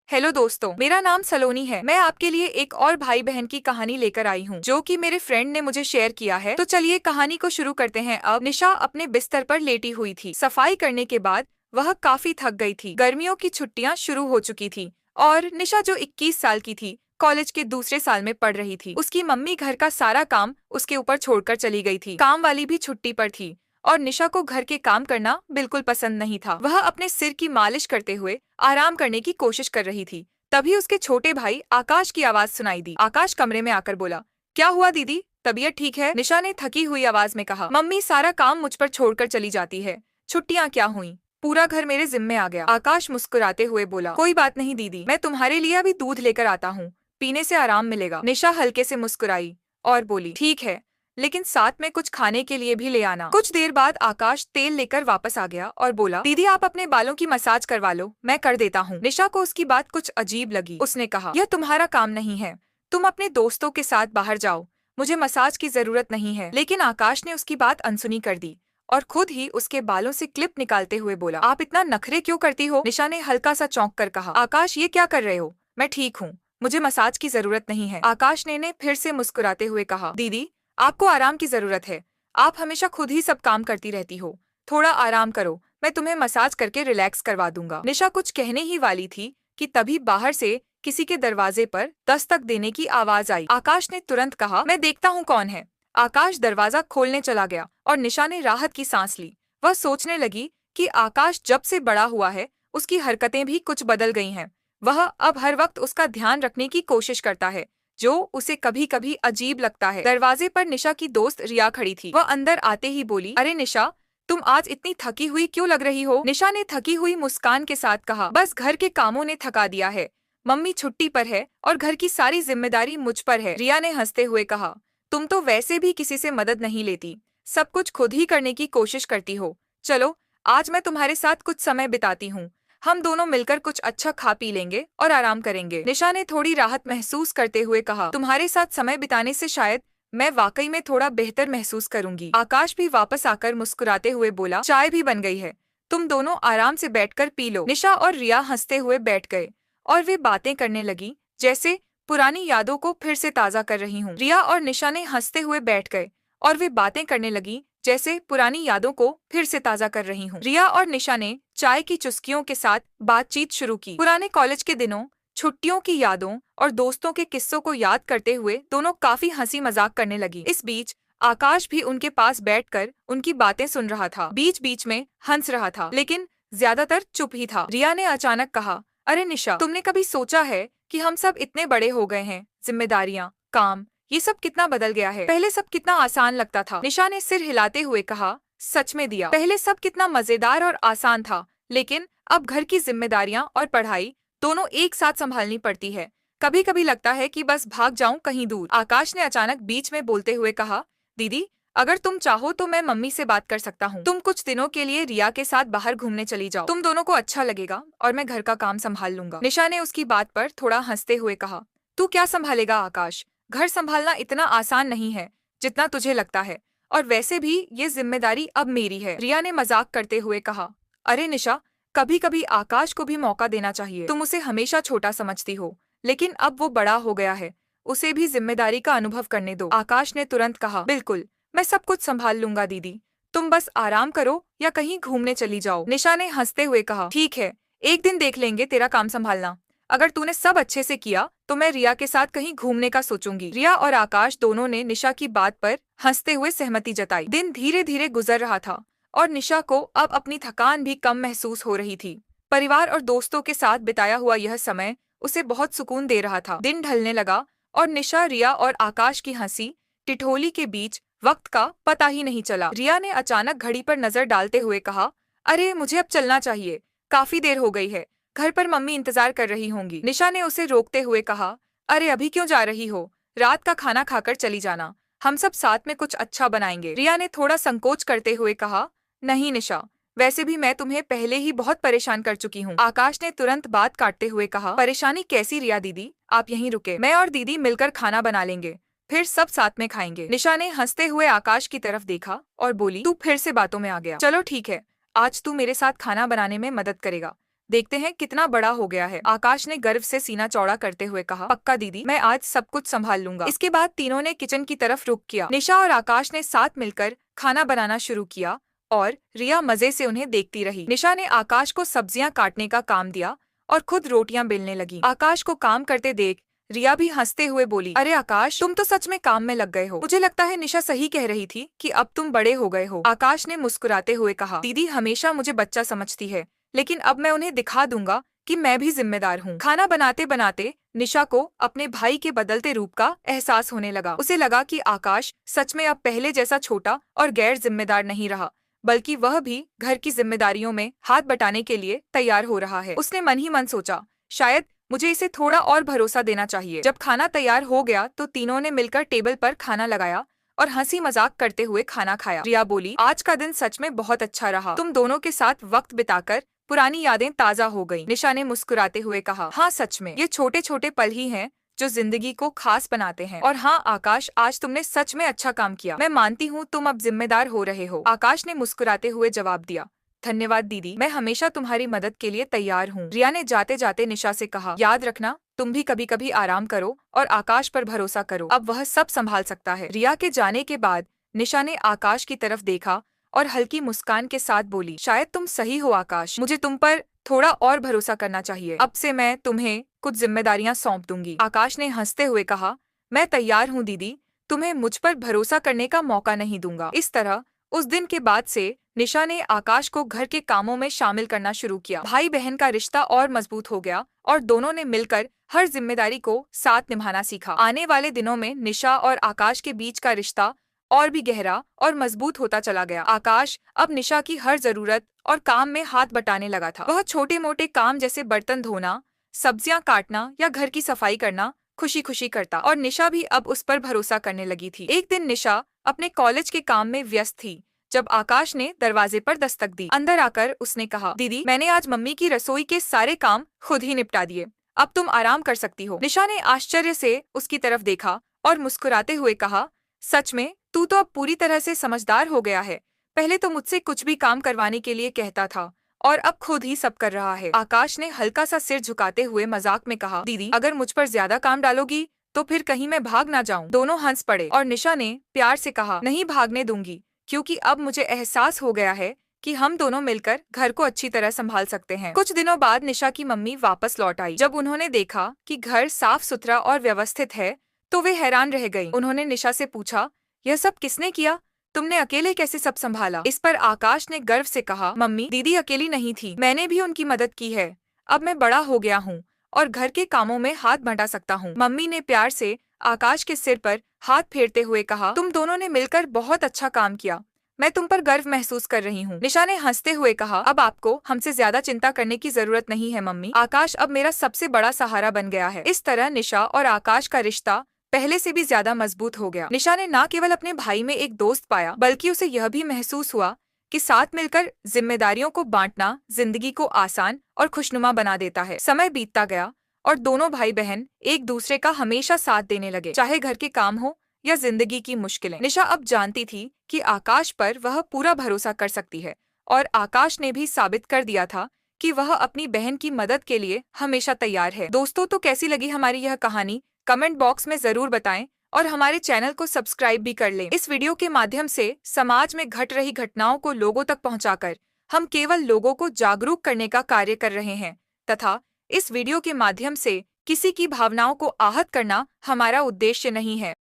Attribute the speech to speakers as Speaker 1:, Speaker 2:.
Speaker 1: Hello दोस्तों, मेरा नाम सलोनी है। मैं आपके लिए एक और भाई बहन की कहानी लेकर आई हूँ जो कि मेरे फ्रेंड ने मुझे शेयर किया है। तो चलिए कहानी को शुरू करते हैं। अब निशा अपने बिस्तर पर लेटी हुई थी। सफाई करने के बाद वह काफी थक गई थी। गर्मियों की छुट्टियां शुरू हो चुकी थी और निशा जो 21 साल की थी, कॉलेज के दूसरे साल में पढ़ रही थी। उसकी मम्मी घर का सारा काम उसके ऊपर छोड़कर चली गई थी। काम वाली भी छुट्टी पर थी और निशा को घर के काम करना बिल्कुल पसंद नहीं था। वह अपने सिर की मालिश करते हुए आराम करने की कोशिश कर रही थी। तभी उसके छोटे भाई आकाश की आवाज सुनाई दी। आकाश कमरे में आकर बोला, क्या हुआ दीदी, तबीयत ठीक है? निशा ने थकी हुई आवाज में कहा, मम्मी सारा काम मुझ पर छोड़कर चली जाती है। छुट्टियां क्या हुई, पूरा घर मेरे जिम्मे आ गया। आकाश मुस्कुराते हुए बोला, कोई बात नहीं दीदी, मैं तुम्हारे लिए अभी दूध लेकर आता हूँ, पीने से आराम मिलेगा। निशा हल्के से मुस्कुराई और बोली, ठीक है, लेकिन साथ में कुछ खाने के लिए भी ले आना। कुछ देर बाद आकाश तेल लेकर वापस आ गया और बोला, दीदी आप अपने बालों की मसाज करवा लो, मैं कर देता हूँ। निशा को उसकी बात कुछ अजीब लगी। उसने कहा, यह तुम्हारा काम नहीं है, तुम अपने दोस्तों के साथ बाहर जाओ, मुझे मसाज की जरूरत नहीं है। लेकिन आकाश ने उसकी बात अनसुनी कर दी और खुद ही उसके बालों से क्लिप निकालते हुए बोला, आप इतना नखरे क्यों करती हो? निशा ने हल्का सा चौंक कर कहा, आकाश ये क्या कर रहे हो? मैं ठीक हूँ, मुझे मसाज की जरूरत नहीं है। आकाश ने फिर से मुस्कुराते हुए कहा, दीदी आपको आराम की जरूरत है, आप हमेशा खुद ही सब काम करती रहती हो, थोड़ा आराम करो, मैं तुम्हें मसाज करके रिलैक्स करवा दूंगा। निशा कुछ कहने ही वाली थी कि तभी बाहर से किसी के दरवाजे पर दस्तक देने की आवाज आई। आकाश ने तुरंत कहा, मैं देखता हूँ कौन है। आकाश दरवाजा खोलने चला गया और निशा ने राहत की सांस ली। वह सोचने लगी कि आकाश जब से बड़ा हुआ है उसकी हरकतें भी कुछ बदल गई हैं। वह अब हर वक्त उसका ध्यान रखने की कोशिश करता है, जो उसे कभी कभी अजीब लगता है। दरवाजे पर निशा की दोस्त रिया खड़ी थी। वह अंदर आते ही बोली, अरे निशा, तुम आज इतनी थकी हुई क्यों लग रही हो? निशा ने थकी हुई मुस्कान के साथ कहा, बस घर के कामों ने थका दिया है, मम्मी छुट्टी पर है और घर की सारी जिम्मेदारी मुझ पर है। रिया ने हंसते हुए कहा, तुम तो वैसे भी किसी से मदद नहीं लेती, सब कुछ खुद ही करने की कोशिश करती हो। चलो आज मैं तुम्हारे साथ कुछ समय बिताती हूँ, हम दोनों मिलकर कुछ अच्छा खा पी लेंगे और आराम करेंगे। निशा ने थोड़ी राहत महसूस करते हुए कहा, तुम्हारे साथ समय बिताने से शायद मैं वाकई में थोड़ा बेहतर महसूस करूंगी। आकाश भी वापस आकर मुस्कुराते हुए बोला, चाय भी बन गई है, तुम दोनों आराम से बैठकर पी लो। निशा और रिया हंसते हुए बैठ गए और वे बातें करने लगी जैसे पुरानी यादों को फिर से ताजा कर रही हूँ। रिया और निशा ने हंसते हुए बैठ गए और वे बातें करने लगी जैसे पुरानी यादों को फिर से ताजा कर रही हूँ। रिया और निशा ने चाय की चुस्कियों के साथ बातचीत शुरू की। पुराने कॉलेज के दिनों, छुट्टियों की यादों और दोस्तों के किस्सों को याद करते हुए दोनों काफी हंसी मजाक करने लगी। इस बीच आकाश भी उनके पास बैठकर उनकी बातें सुन रहा था। बीच बीच में हंस रहा था, लेकिन ज्यादातर चुप ही था। रिया ने अचानक कहा, अरे निशा, तुमने कभी सोचा है कि हम सब इतने बड़े हो गए हैं, जिम्मेदारियां, काम, ये सब कितना बदल गया है। पहले सब कितना आसान लगता था। निशा ने सिर हिलाते हुए कहा, सच में दिया, पहले सब कितना मजेदार और आसान था, लेकिन अब घर की जिम्मेदारियां और पढ़ाई दोनों एक साथ संभालनी पड़ती है। कभी कभी लगता है कि बस भाग जाऊं कहीं दूर। आकाश ने अचानक बीच में बोलते हुए कहा, दीदी अगर तुम चाहो तो मैं मम्मी से बात कर सकता हूँ, तुम कुछ दिनों के लिए रिया के साथ बाहर घूमने चली जाओ, तुम दोनों को अच्छा लगेगा और मैं घर का काम संभाल लूंगा। निशा ने उसकी बात पर थोड़ा हंसते हुए कहा, तू क्या संभालेगा आकाश, घर संभालना इतना आसान नहीं है जितना तुझे लगता है, और वैसे भी ये जिम्मेदारी अब मेरी है। रिया ने मजाक करते हुए कहा, अरे निशा, कभी कभी आकाश को भी मौका देना चाहिए, तुम उसे हमेशा छोटा समझती हो, लेकिन अब वो बड़ा हो गया है, उसे भी जिम्मेदारी का अनुभव करने दो। आकाश ने तुरंत कहा, बिल्कुल, मैं सब कुछ संभाल लूंगा दीदी, तुम बस आराम करो या कहीं घूमने चली जाओ। निशा ने हंसते हुए कहा, ठीक है, एक दिन देख लेंगे तेरा काम संभालना, अगर तूने सब अच्छे से किया तो मैं रिया के साथ कहीं घूमने का सोचूंगी। रिया और आकाश दोनों ने निशा की बात पर हंसते हुए सहमति जताई। दिन धीरे धीरे गुजर रहा था और निशा को अब अपनी थकान भी कम महसूस हो रही थी। परिवार और दोस्तों के साथ बिताया हुआ यह समय उसे बहुत सुकून दे रहा था। दिन ढलने लगा और निशा, रिया और आकाश की हंसी टिठोली के बीच वक्त का पता ही नहीं चला। रिया ने अचानक घड़ी पर नजर डालते हुए कहा, अरे मुझे अब चलना चाहिए, काफी देर हो गई है, घर पर मम्मी इंतजार कर रही होंगी। निशा ने उसे रोकते हुए कहा, अरे अभी क्यों जा रही हो, रात का खाना खाकर चली जाना, हम सब साथ में कुछ अच्छा बनाएंगे। रिया ने थोड़ा संकोच करते हुए कहा, नहीं निशा, वैसे भी मैं तुम्हें पहले ही बहुत परेशान कर चुकी हूँ। आकाश ने तुरंत बात काटते हुए कहा, परेशानी कैसी रिया दीदी, आप यहीं रुके, मैं और दीदी मिलकर खाना बना लेंगे, फिर सब साथ में खाएंगे। निशा ने हंसते हुए आकाश की तरफ देखा और बोली, तू फिर से बातों में आ गया, चलो ठीक है, आज तू मेरे साथ खाना बनाने में मदद करेगा, देखते हैं कितना बड़ा हो गया है। आकाश ने गर्व से सीना चौड़ा करते हुए कहा, पक्का दीदी, मैं आज सब कुछ संभाल लूंगा। इसके बाद तीनों ने किचन की तरफ रुख किया। निशा और आकाश ने साथ मिलकर खाना बनाना शुरू किया और रिया मजे से उन्हें देखती रही। निशा ने आकाश को सब्जियां काटने का काम दिया और खुद रोटियां बेलने लगी। आकाश को काम करते देख रिया भी हंसते हुए बोली, अरे आकाश, तुम तो सच में काम में लग गए हो। मुझे लगता है निशा सही कह रही थी कि अब तुम बड़े हो गए हो। आकाश ने मुस्कुराते हुए कहा, दीदी हमेशा मुझे बच्चा समझती है, लेकिन अब मैं उन्हें दिखा दूंगा कि मैं भी जिम्मेदार हूँ। खाना बनाते बनाते निशा को अपने भाई के बदलते रूप का एहसास होने लगा। उसे लगा कि आकाश सच में अब पहले जैसा छोटा और गैर जिम्मेदार नहीं रहा, बल्कि वह भी घर की जिम्मेदारियों में हाथ बटाने के लिए तैयार हो रहा है। उसने मन ही मन सोचा, शायद मुझे इसे थोड़ा और भरोसा देना चाहिए। जब खाना तैयार हो गया तो तीनों ने मिलकर टेबल पर खाना लगाया और हंसी मजाक करते हुए खाना खाया। रिया बोली, आज का दिन सच में बहुत अच्छा रहा। तुम दोनों के साथ वक्त बिताकर पुरानी यादें ताजा हो गईं। निशा ने मुस्कुराते हुए कहा, हाँ सच में, ये छोटे छोटे पल ही हैं जो जिंदगी को खास बनाते हैं। और हाँ आकाश, आज तुमने सच में अच्छा काम किया। मैं मानती हूँ तुम अब जिम्मेदार हो रहे हो। आकाश ने मुस्कुराते हुए जवाब दिया, धन्यवाद दीदी, मैं हमेशा तुम्हारी मदद के लिए तैयार हूँ। रिया ने जाते जाते निशा से कहा, याद रखना तुम भी कभी कभी आराम करो और आकाश पर भरोसा करो, अब वह सब संभाल सकता है। रिया के जाने के बाद निशा ने आकाश की तरफ देखा और हल्की मुस्कान के साथ बोली, शायद तुम सही हो आकाश, मुझे तुम पर थोड़ा और भरोसा करना चाहिए। अब से मैं तुम्हें कुछ जिम्मेदारियां सौंप दूंगी। आकाश ने हंसते हुए कहा, मैं तैयार हूँ दीदी, तुम्हें मुझ पर भरोसा करने का मौका नहीं दूंगा। इस तरह उस दिन के बाद से निशा ने आकाश को घर के कामों में शामिल करना शुरू किया। भाई बहन का रिश्ता और मजबूत हो गया और दोनों ने मिलकर हर जिम्मेदारी को साथ निभाना सीखा। आने वाले दिनों में निशा और आकाश के बीच का रिश्ता और भी गहरा और मजबूत होता चला गया। आकाश अब निशा की हर जरूरत और काम में हाथ बटाने लगा था। वह छोटे मोटे काम जैसे बर्तन धोना, सब्जियां काटना या घर की सफाई करना खुशी खुशी करता और निशा भी अब उस पर भरोसा करने लगी थी। एक दिन निशा अपने कॉलेज के काम में व्यस्त थी जब आकाश ने दरवाजे पर दस्तक दी। अंदर आकर उसने कहा, दीदी, मैंने आज मम्मी की रसोई के सारे काम खुद ही निपटा दिए, अब तुम आराम कर सकती हो। निशा ने आश्चर्य से उसकी तरफ देखा और मुस्कुराते हुए कहा, सच में तू तो अब पूरी तरह से समझदार हो गया है। पहले तो मुझसे कुछ भी काम करवाने के लिए कहता था और अब खुद ही सब कर रहा है। आकाश ने हल्का सा सिर झुकाते हुए मजाक में कहा, दीदी, अगर मुझ पर ज्यादा काम डालोगी तो फिर कहीं मैं भाग ना जाऊं। दोनों हंस पड़े और निशा ने प्यार से कहा, नहीं भागने दूंगी, क्योंकि अब मुझे एहसास हो गया है कि हम दोनों मिलकर घर को अच्छी तरह संभाल सकते हैं। कुछ दिनों बाद निशा की मम्मी वापस लौट आई। जब उन्होंने देखा कि घर साफ सुथरा और व्यवस्थित है तो वे हैरान रह गईं। उन्होंने निशा से पूछा, यह सब किसने किया? तुमने अकेले कैसे सब संभाला? इस पर आकाश ने गर्व से कहा, मम्मी, दीदी अकेली नहीं थी, मैंने भी उनकी मदद की है। अब मैं बड़ा हो गया हूँ और घर के कामों में हाथ बंटा सकता हूँ। मम्मी ने प्यार से आकाश के सिर पर हाथ फेरते हुए कहा, तुम दोनों ने मिलकर बहुत अच्छा काम किया, मैं तुम पर गर्व महसूस कर रही हूँ। निशा ने हंसते हुए कहा, अब आपको हमसे ज्यादा चिंता करने की जरूरत नहीं है मम्मी, आकाश अब मेरा सबसे बड़ा सहारा बन गया है। इस तरह निशा और आकाश का रिश्ता पहले से भी ज्यादा मजबूत हो गया। निशा ने न केवल अपने भाई में एक दोस्त पाया, बल्कि उसे यह भी महसूस हुआ कि साथ मिलकर जिम्मेदारियों को बांटना जिंदगी को आसान और खुशनुमा बना देता है। समय बीतता गया और दोनों भाई बहन एक दूसरे का हमेशा साथ देने लगे, चाहे घर के काम हो या जिंदगी की मुश्किलें। निशा अब जानती थी कि आकाश पर वह पूरा भरोसा कर सकती है और आकाश ने भी साबित कर दिया था कि वह अपनी बहन की मदद के लिए हमेशा तैयार है। दोस्तों, तो कैसी लगी हमारी यह कहानी? कमेंट बॉक्स में जरूर बताएं और हमारे चैनल को सब्सक्राइब भी कर लें। इस वीडियो के माध्यम से समाज में घट रही घटनाओं को लोगों तक पहुंचाकर हम केवल लोगों को जागरूक करने का कार्य कर रहे हैं तथा इस वीडियो के माध्यम से किसी की भावनाओं को आहत करना हमारा उद्देश्य नहीं है।